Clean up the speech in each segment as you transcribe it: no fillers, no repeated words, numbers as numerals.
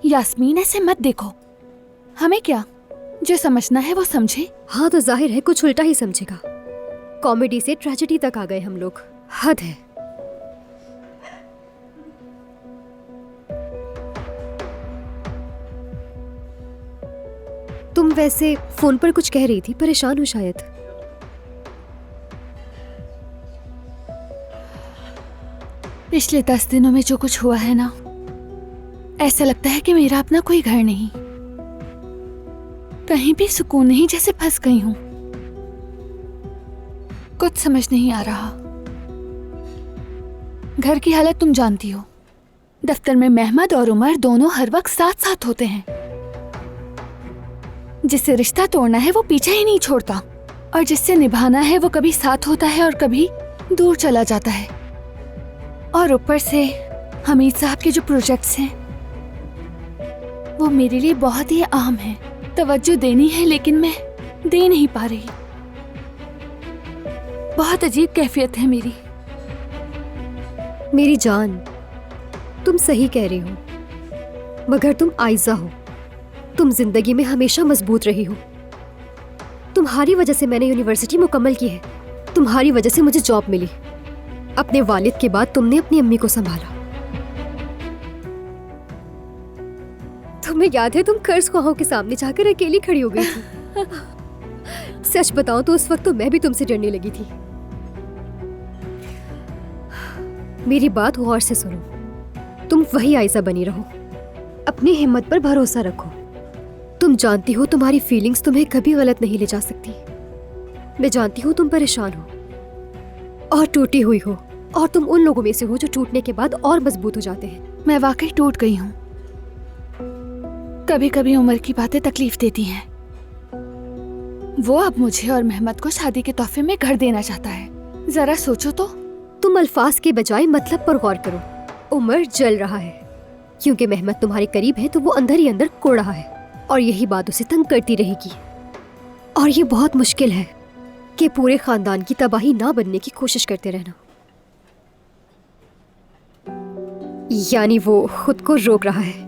यास्मीन ऐसे मत देखो। हमें क्या, जो समझना है वो समझे। हाँ तो जाहिर है कुछ उल्टा ही समझेगा। कॉमेडी से ट्रेजेडी तक आ गए हम लोग, हद है। तुम वैसे फोन पर कुछ कह रही थी, परेशान हो शायद। पिछले 10 दिनों में जो कुछ हुआ है ना, ऐसा लगता है कि मेरा अपना कोई घर नहीं, कहीं भी सुकून नहीं, जैसे फंस गई हूं। कुछ समझ नहीं आ रहा। घर की हालत तुम जानती हो। दफ्तर में महमद और उमर दोनों हर वक्त साथ साथ होते हैं। जिससे रिश्ता तोड़ना है वो पीछे ही नहीं छोड़ता, और जिससे निभाना है वो कभी साथ होता है और कभी दूर चला जाता है। और ऊपर से हमीद साहब के जो प्रोजेक्ट्स हैं वो मेरे लिए बहुत ही अहम है। तवज्जो देनी है लेकिन मैं दे नहीं पा रही। बहुत अजीब कैफियत है मेरी। मेरी जान, तुम सही कह रही हो, मगर तुम आइज़ा हो। तुम जिंदगी में हमेशा मजबूत रही हो। तुम्हारी वजह से मैंने यूनिवर्सिटी मुकम्मल की है। तुम्हारी वजह से मुझे जॉब मिली। अपने वालिद के बाद तुमने अपनी अम्मी को संभाला। तुम्हें याद है तुम कर्ज ख्वाहों के सामने जाकर अकेली खड़ी हो गई थी। सच बताऊं तो उस वक्त तो मैं भी तुमसे डरने लगी थी। मेरी बात गौर से सुनो। तुम वही आयशा बनी रहो। अपनी हिम्मत पर भरोसा रखो। तुम जानती हो तुम्हारी फीलिंग्स तुम्हें कभी गलत नहीं ले जा सकती। मैं जानती हूँ तुम परेशान हो और टूटी हुई हो, और तुम उन लोगों में से हो जो टूटने के बाद और मजबूत हो जाते हैं। मैं वाकई टूट गई हूँ। कभी कभी उमर की बातें तकलीफ देती हैं। वो अब मुझे और महमद को शादी के तोहफे में घर देना चाहता है। जरा सोचो तो। तुम अल्फाज के बजाय मतलब पर गौर करो। उमर जल रहा है क्योंकि महमद तुम्हारे करीब है, तो वो अंदर ही अंदर कोड़ रहा है और यही बात उसे तंग करती रहेगी। और ये बहुत मुश्किल है कि पूरे खानदान की तबाही ना बनने की कोशिश करते रहना। यानी वो खुद को रोक रहा है।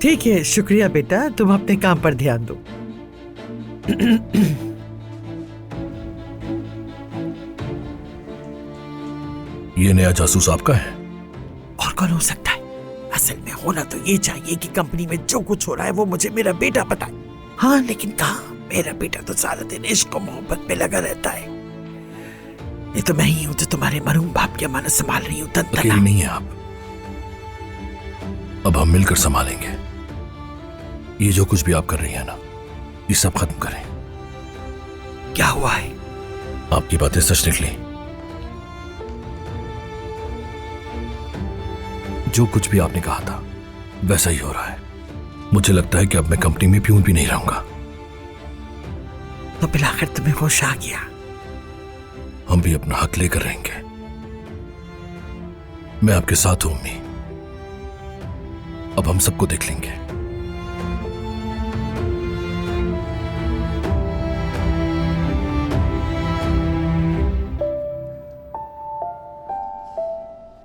ठीक है, शुक्रिया बेटा, तुम अपने काम पर ध्यान दो। ये नया जासूस आपका है? और कौन हो सकता है? असल में होना तो ये चाहिए कि कंपनी में जो कुछ हो रहा है वो मुझे मेरा बेटा बताए। हाँ, लेकिन कहाँ? मेरा बेटा तो सारा दिन इश्क और मोहब्बत में लगा रहता है। ये तो मैं ही हूँ जो तुम्हारे मरहूम बाप की अमानत संभाल रही हूँ। अकेली नहीं है आप, अब हम मिलकर संभालेंगे। ये जो कुछ भी आप कर रही हैं ना, ये सब खत्म करें। क्या हुआ है? आपकी बातें सच निकली। जो कुछ भी आपने कहा था वैसा ही हो रहा है। मुझे लगता है कि अब मैं कंपनी में प्यून भी नहीं रहूंगा। तो पिलाकर तुम्हें होश आ गया। हम भी अपना हक लेकर रहेंगे। मैं आपके साथ हूं अम्मी। अब हम सबको देख लेंगे।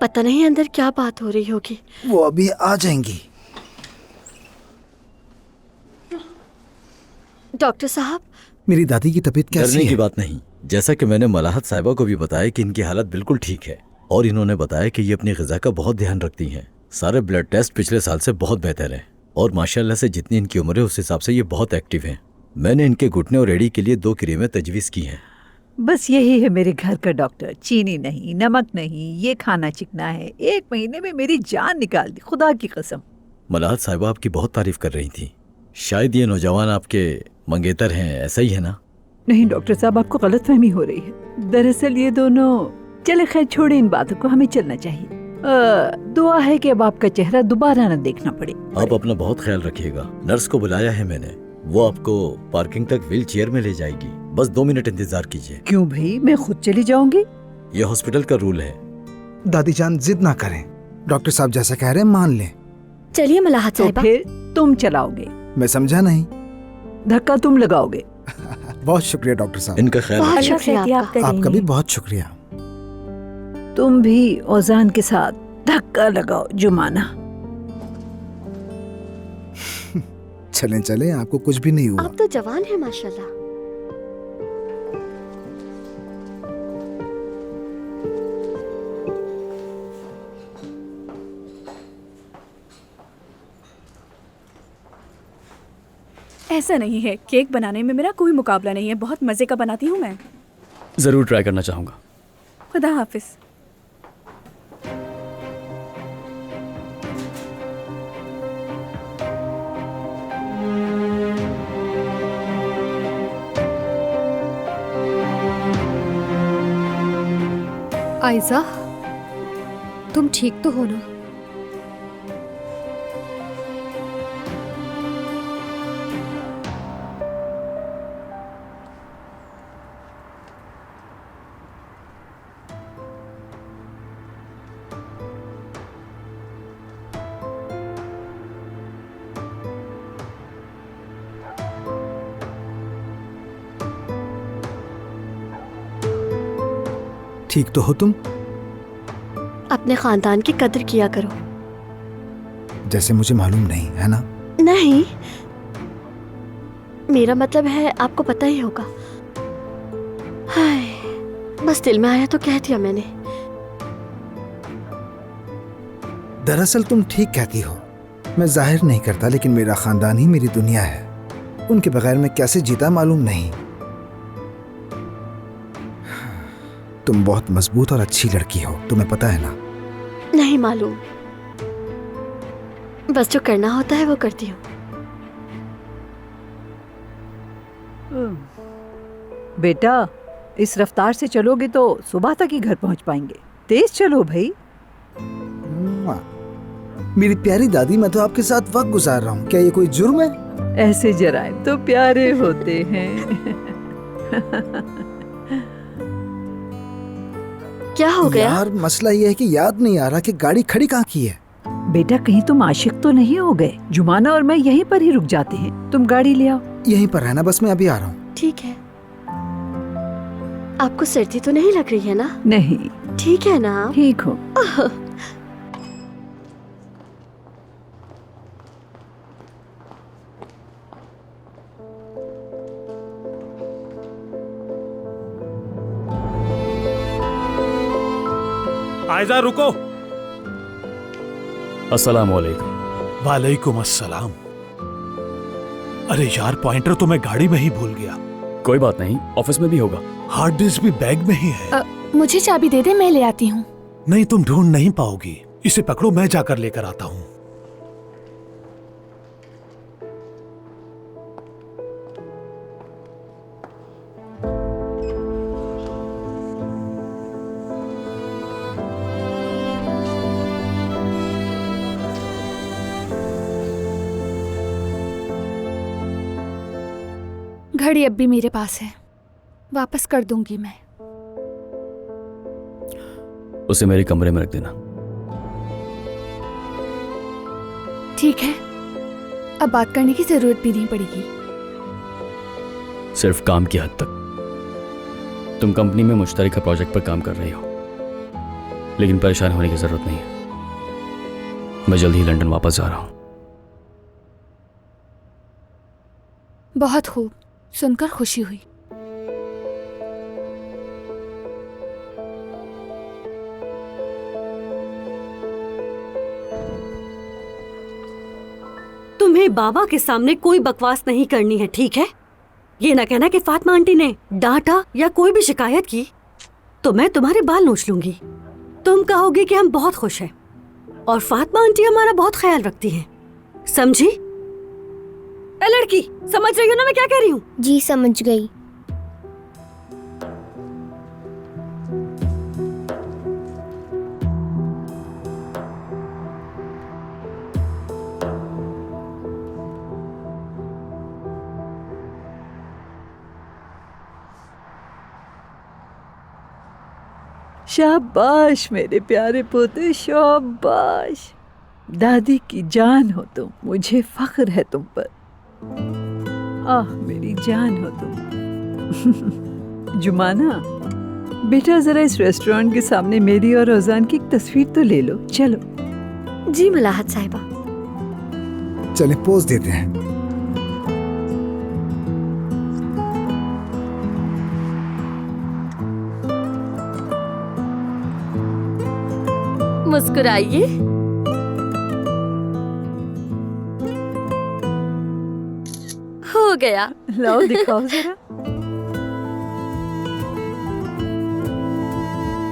पता नहीं अंदर क्या बात हो रही होगी। वो अभी आ जाएंगी। डॉक्टर साहब, मेरी दादी की तबीयत कैसी है? डरने की बात नहीं। जैसा कि मैंने मलाहत साहिबा को भी बताया कि इनकी हालत बिल्कुल ठीक है, और इन्होंने बताया कि ये अपनी ग़िज़ा का बहुत ध्यान रखती हैं। सारे ब्लड टेस्ट पिछले साल से बहुत बेहतर हैं, और माशाल्लाह से जितनी इनकी उम्र है उस हिसाब से ये बहुत एक्टिव हैं। मैंने इनके घुटने और एड़ी के लिए 2 क्रीमें तजवीज़ की हैं। बस यही है मेरे घर का डॉक्टर। चीनी नहीं, नमक नहीं, ये खाना चिकना है। 1 महीने में मेरी जान निकाल दी, खुदा की कसम। मलाहत साहिबा आपकी बहुत तारीफ कर रही थी। शायद ये नौजवान आपके मंगेतर हैं, ऐसा ही है ना? नहीं डॉक्टर साहब, आपको गलतफहमी हो रही है। दरअसल ये दोनों, चले खैर छोड़े इन बातों को, हमें चलना चाहिए। दुआ है कि अब आपका चेहरा दोबारा न देखना पड़े। आप अपना बहुत ख्याल रखिएगा। नर्स को बुलाया है मैंने, वो आपको पार्किंग तक व्हील चेयर में ले जाएगी। बस 2 मिनट इंतजार कीजिए। क्यों भाई, मैं खुद चली जाऊंगी। ये हॉस्पिटल का रूल है। दादी जान जिद ना करें, डॉक्टर साहब जैसा कह रहे हैं मान लें। चलिए मलाहत तो साहिबा। फिर तुम चलाओगे, मैं समझा नहीं। धक्का तुम लगाओगे। बहुत शुक्रिया डॉक्टर साहब। इनका ख्याल बहुत रखिए। शुक्रिया आपका। आपका भी बहुत शुक्रिया। तुम भी औजान के साथ धक्का लगाओ जुमाना। चलें चलें, आपको कुछ भी नहीं हुआ। आप तो जवान हैं माशाल्लाह। ऐसा नहीं है, केक बनाने में मेरा कोई मुकाबला नहीं है। बहुत मजे का बनाती हूँ मैं। जरूर ट्राई करना चाहूंगा। खुदा हाफिज। आयजा, तुम ठीक तो हो ना? ठीक तो हो तुम? अपने खानदान की कदर किया करो। जैसे मुझे मालूम नहीं है ना। नहीं, मेरा मतलब है आपको पता ही होगा। हाय, बस दिल में आया तो कह दिया मैंने। दरअसल तुम ठीक कहती हो, मैं जाहिर नहीं करता, लेकिन मेरा खानदान ही मेरी दुनिया है। उनके बगैर मैं कैसे जीता मालूम नहीं। तुम बहुत मजबूत और अच्छी लड़की हो, तुम्हें पता है ना। नहीं मालूम, बस जो करना होता है वो करती हूँ। बेटा, इस रफ्तार से चलोगे तो सुबह तक ही घर पहुंच पाएंगे। तेज चलो भाई। मेरी प्यारी दादी, मैं तो आपके साथ वक्त गुजार रहा हूँ, क्या ये कोई जुर्म है? ऐसे जराइम तो प्यारे होते हैं। क्या हो गया? यार मसला ये है कि याद नहीं आ रहा कि गाड़ी खड़ी कहाँ की है। बेटा, कहीं तुम आशिक तो नहीं हो गए? जुमाना और मैं यहीं पर ही रुक जाते हैं, तुम गाड़ी ले आओ। यहीं पर रहना, बस मैं अभी आ रहा हूँ। ठीक है। आपको सर्दी तो नहीं लग रही है ना? नहीं। ठीक है ना? ठीक हो। आयजा रुको। अस्सलाम वालेकुम। वालेकुम अस्सलाम। अरे यार, पॉइंटर तो मैं गाड़ी में ही भूल गया। कोई बात नहीं, ऑफिस में भी होगा। हार्ड डिस्क भी बैग में ही है। मुझे चाबी दे दे, मैं ले आती हूँ। नहीं, तुम ढूंढ नहीं पाओगी। इसे पकड़ो, मैं जाकर लेकर आता हूँ। घड़ी अब भी मेरे पास है, वापस कर दूंगी मैं। उसे मेरे कमरे में रख देना। ठीक है, अब बात करने की जरूरत भी नहीं पड़ेगी। सिर्फ काम की हद तक। तुम कंपनी में मुश्तरका प्रोजेक्ट पर काम कर रही हो, लेकिन परेशान होने की जरूरत नहीं है। मैं जल्द ही लंदन वापस जा रहा हूं। बहुत खूब, सुनकर खुशी हुई। तुम्हें बाबा के सामने कोई बकवास नहीं करनी है, ठीक है? ये ना कहना कि फातिमा आंटी ने डांटा या कोई भी शिकायत की तो मैं तुम्हारे बाल नोच लूंगी। तुम कहोगे कि हम बहुत खुश हैं और फातिमा आंटी हमारा बहुत ख्याल रखती हैं, समझी? ए लड़की, समझ रही हो ना मैं क्या कह रही हूँ? जी समझ गई। शाबाश मेरे प्यारे पोते, शाबाश। दादी की जान हो तुम, मुझे फख्र है तुम पर। आह मेरी जान हो तुम। जुमाना बेटा, जरा इस रेस्टोरेंट के सामने मेरी और रोजान की एक तस्वीर तो ले लो। चलो। जी मलाहत साहिबा। चले पोज देते हैं। मुस्कुराइए। हो गया। लाओ दिखाओ जरा।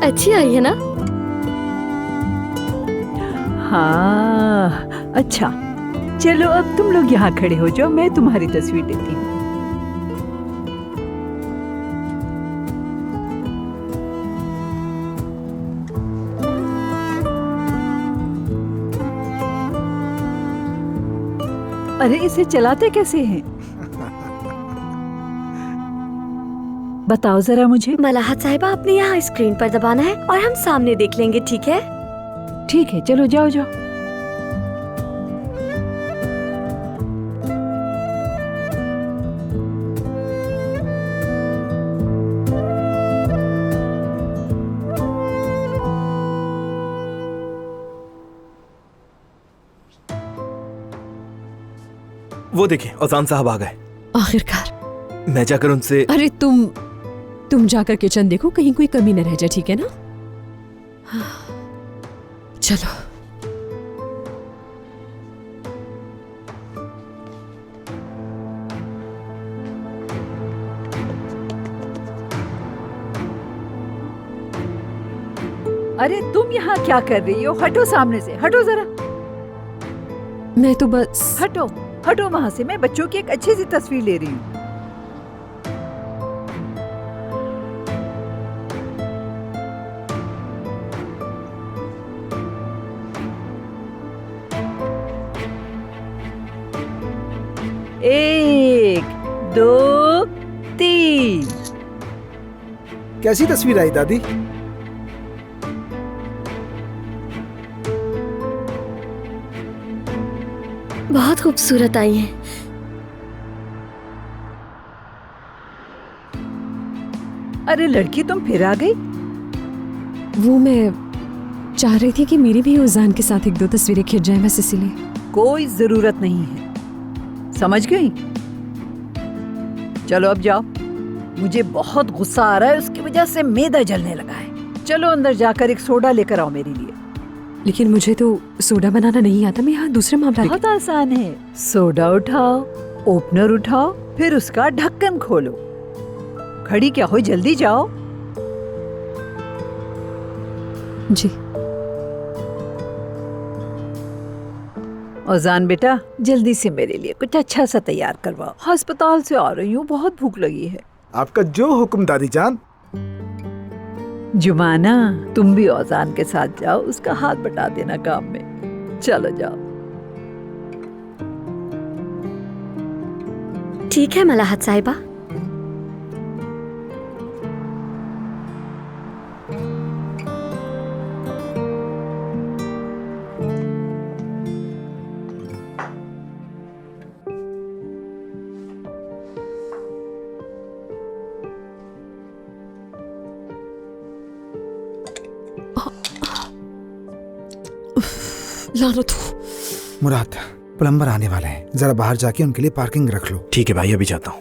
अच्छी आई है ना? हाँ अच्छा, चलो अब तुम लोग यहाँ खड़े हो जाओ, मैं तुम्हारी तस्वीर लेती हूँ। अरे इसे चलाते कैसे हैं? बताओ जरा मुझे। मलाहत साहिबा, आपने यहाँ स्क्रीन पर दबाना है और हम सामने देख लेंगे, ठीक है? ठीक है, चलो जाओ जाओ। वो देखिए औजान साहब आ गए। आखिरकार। मैं जाकर उनसे। अरे तुम जाकर किचन देखो, कहीं कोई कमी न रह जाए, ठीक है ना? चलो। अरे तुम यहाँ क्या कर रही हो? हटो सामने से, हटो जरा। मैं तो बस। हटो हटो वहां से, मैं बच्चों की एक अच्छी सी तस्वीर ले रही हूँ। एक, दो, तीन। कैसी तस्वीर आई दादी? बहुत खूबसूरत आई है। अरे लड़की, तुम फिर आ गई? वो मैं चाह रही थी कि मेरी भी उजान के साथ एक दो तस्वीरें खिंच जाएं, बस इसीलिए। कोई जरूरत नहीं है, समझ गई? चलो अब जाओ, मुझे बहुत गुस्सा आ रहा है, उसकी वजह से मैदा जलने लगा है। चलो अंदर जाकर एक सोडा लेकर आओ मेरे लिए। लेकिन मुझे तो सोडा बनाना नहीं आता, मैं यहाँ दूसरे मामला। बहुत आसान है, सोडा उठाओ, ओपनर उठाओ, फिर उसका ढक्कन खोलो। खड़ी क्या हो, जल्दी जाओ। जी। औजान बेटा, जल्दी से मेरे लिए कुछ अच्छा सा तैयार करवाओ, अस्पताल से आ रही हूँ, बहुत भूख लगी है। आपका जो हुक्म दादी जान। जुमाना, तुम भी औजान के साथ जाओ, उसका हाथ बटा देना काम में। चलो जाओ। ठीक है मलाहत साहिबा। लानत हो। मुराद, प्लम्बर आने वाले हैं, जरा बाहर जाके उनके लिए पार्किंग रख लो। ठीक है भाई, अभी जाता हूँ।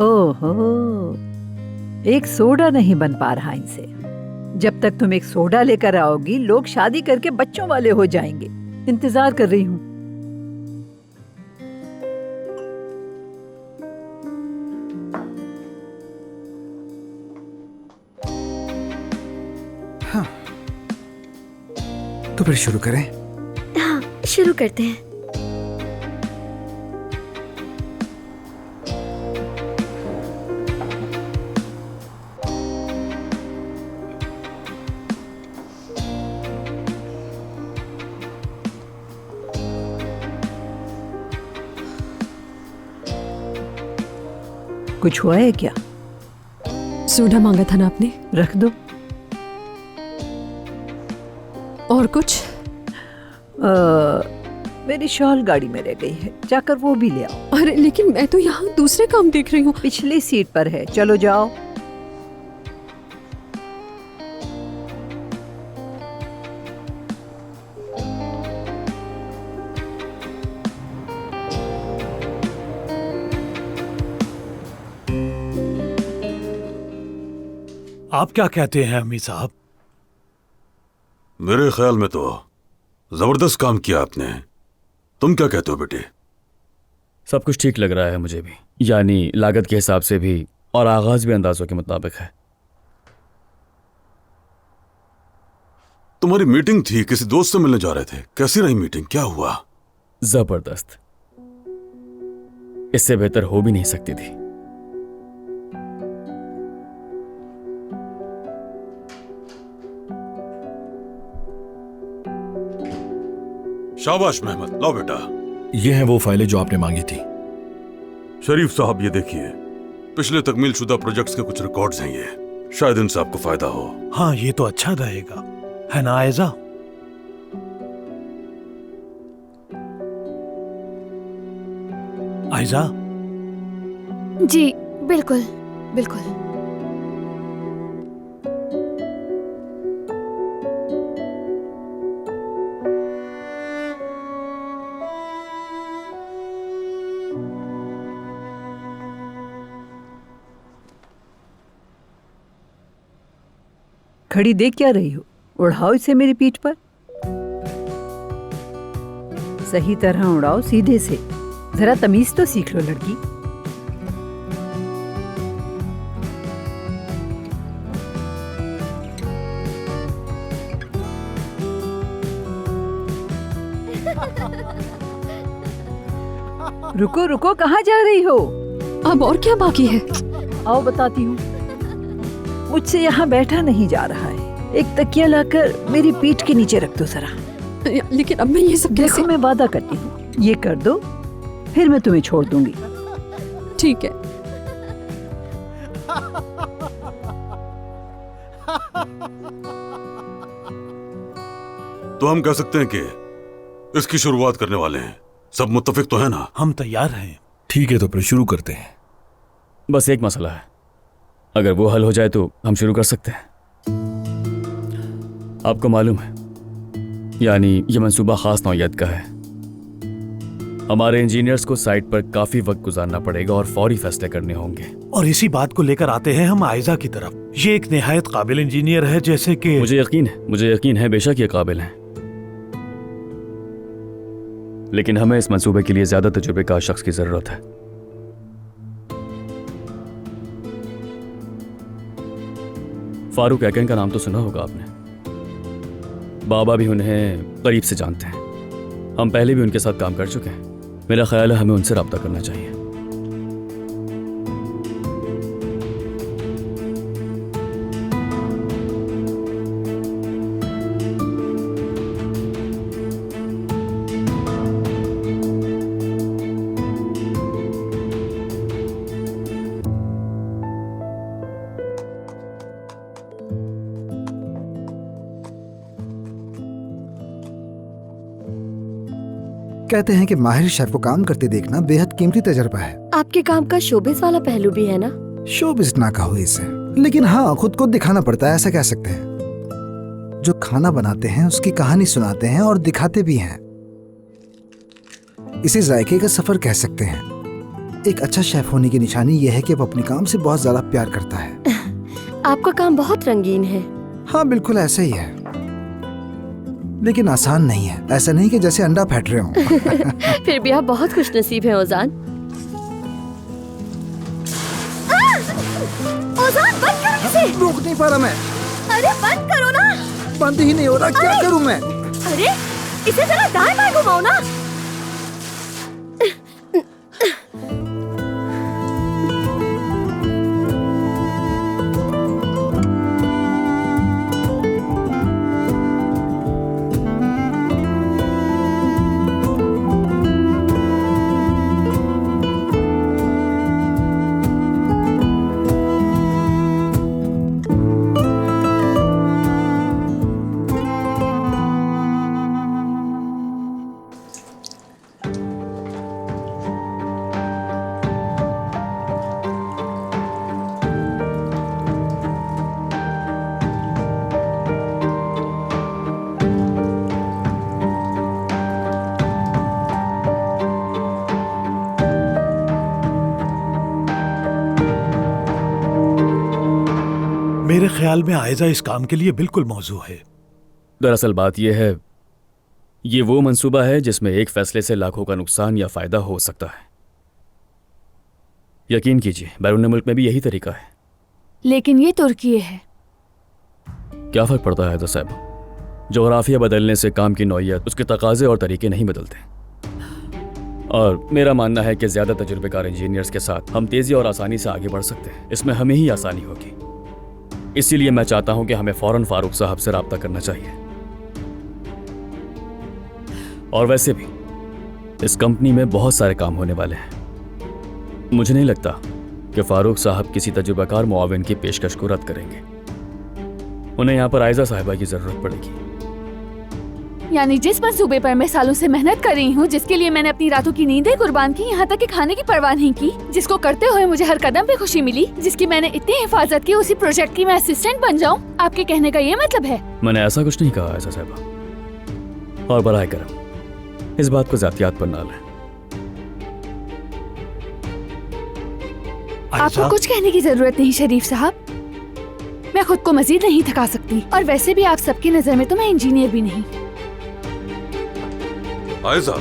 ओहो, एक सोडा नहीं बन पा रहा इनसे। जब तक तुम एक सोडा लेकर आओगी, लोग शादी करके बच्चों वाले हो जाएंगे। इंतजार कर रही हूँ। हाँ, तो फिर शुरू करें? हाँ, शुरू करते हैं। कुछ हुआ है क्या? सोडा मांगा था ना आपने, रख दो। और कुछ? मेरी शॉल गाड़ी में रह गई है, जाकर वो भी ले आओ। अरे लेकिन मैं तो यहाँ दूसरे काम देख रही हूँ। पिछली सीट पर है, चलो जाओ। आप क्या कहते हैं अम्मी साहब? मेरे ख्याल में तो जबरदस्त काम किया आपने। तुम क्या कहते हो बेटे? सब कुछ ठीक लग रहा है मुझे भी, यानी लागत के हिसाब से भी और आगाज भी अंदाजों के मुताबिक है। तुम्हारी मीटिंग थी, किसी दोस्त से मिलने जा रहे थे, कैसी रही मीटिंग, क्या हुआ? जबरदस्त, इससे बेहतर हो भी नहीं सकती थी। शाबाश मेहमद, लो बेटा। ये हैं वो फाइलें जो आपने मांगी थी। शरीफ साहब ये देखिए, पिछले तकमील शुदा प्रोजेक्ट्स के कुछ रिकॉर्ड्स हैं ये, शायद इनसे आपको फायदा हो। हाँ ये तो अच्छा रहेगा, है ना आयजा? आयजा? जी बिल्कुल बिल्कुल। खड़ी देख क्या रही हो? उड़ाओ इसे मेरी पीठ पर। सही तरह उड़ाओ, सीधे से। जरा तमीज तो सीख लो लड़की। रुको रुको, कहाँ जा रही हो? अब और क्या बाकी है? आओ बताती हूँ। मुझसे यहाँ बैठा नहीं जा रहा है। एक तकिया लाकर मेरी पीठ के नीचे रख दो जरा। लेकिन अब मैं ये सब देखो, मैं वादा करती हूँ, ये कर दो, फिर मैं तुम्हें छोड़ दूंगी। ठीक है। तो हम कह सकते हैं कि इसकी शुरुआत करने वाले हैं। सब मुत्तफिक तो है ना? हम तैयार हैं। ठीक है, तो फिर शुरू करते हैं। बस एक मसला है, अगर वो हल हो जाए तो हम शुरू कर सकते हैं। आपको मालूम है, यानी ये मंसूबा खास नौयत का है। हमारे इंजीनियर्स को साइट पर काफी वक्त गुजारना पड़ेगा और फौरी फैसले करने होंगे। और इसी बात को लेकर आते हैं हम आयजा की तरफ। ये एक निहायत काबिल इंजीनियर है, जैसे कि मुझे यकीन है बेशक ये काबिल हैं, लेकिन हमें इस मंसूबे के लिए ज्यादा तजुर्बे का शख्स की जरूरत है। फारूक एकन का नाम तो सुना होगा आपने। बाबा भी उन्हें करीब से जानते हैं, हम पहले भी उनके साथ काम कर चुके हैं। मेरा ख्याल है हमें उनसे रब्ता करना चाहिए। कहते हैं कि माहिर शेफ को काम करते देखना बेहद कीमती तजर्बा है। आपके काम का शोबिस वाला पहलू भी है ना? शोबिस ना कहो इसे, लेकिन हाँ, खुद को दिखाना पड़ता है, ऐसा कह सकते हैं। जो खाना बनाते हैं उसकी कहानी सुनाते हैं और दिखाते भी हैं। इसे जायके का सफर कह सकते हैं। एक अच्छा शेफ होने की निशानी यह है कि वो अपने काम से बहुत ज्यादा प्यार करता है। आपका काम बहुत रंगीन है। हाँ बिल्कुल ऐसा ही है, लेकिन आसान नहीं है। ऐसा नहीं कि जैसे अंडा फेंट रहे हो। फिर भी आप बहुत खुशनसीब हैं ओजान। ओजान बंद करो इसे। रोक नहीं पा रहा मैं। अरे बंद करो ना। बंद ही नहीं हो रहा, क्या करूं मैं? अरे इसे जरा दाएं बाएं घुमाओ ना। मेरे ख्याल में आयजा इस काम के लिए बिल्कुल मौजू है। दरअसल बात यह है, ये वो मंसूबा है जिसमें एक फैसले से लाखों का नुकसान या फायदा हो सकता है। यकीन कीजिए, बैरून मुल्क में भी यही तरीका है। लेकिन ये तुर्की है। क्या फर्क पड़ता है आयजा साहब? जोग्राफिया बदलने से काम की नौइयत, उसके तकाजे और तरीके नहीं बदलते। और मेरा मानना है कि ज्यादा तजुर्बेकार इंजीनियर्स के साथ हम तेजी और आसानी से आगे बढ़ सकते हैं। इसमें हमें ही आसानी होगी। इसीलिए मैं चाहता हूं कि हमें फौरन फारूक साहब से राब्ता करना चाहिए। और वैसे भी इस कंपनी में बहुत सारे काम होने वाले हैं। मुझे नहीं लगता कि फारूक साहब किसी तजुर्बाकार मुआविन की पेशकश को रद्द करेंगे। उन्हें यहाँ पर आयजा साहिबा की जरूरत पड़ेगी। यानी जिस मंसूबे पर मैं सालों से मेहनत कर रही हूँ, जिसके लिए मैंने अपनी रातों की नींदें कुर्बान की, यहाँ तक कि खाने की परवाह नहीं की, जिसको करते हुए मुझे हर कदम पे खुशी मिली, जिसकी मैंने इतनी हिफाजत की, उसी प्रोजेक्ट की मैं असिस्टेंट बन जाऊँ, आपके कहने का ये मतलब है? मैंने ऐसा कुछ नहीं कहा आयजा साहिबा। और बराए करम इस बात को ज़ातियात पर ना लें। आपको कुछ कहने की जरूरत नहीं शरीफ साहब। मैं खुद को मजीद नहीं थका सकती, और वैसे भी आप सबकी नजर में तो मैं इंजीनियर भी नहीं। आयजा,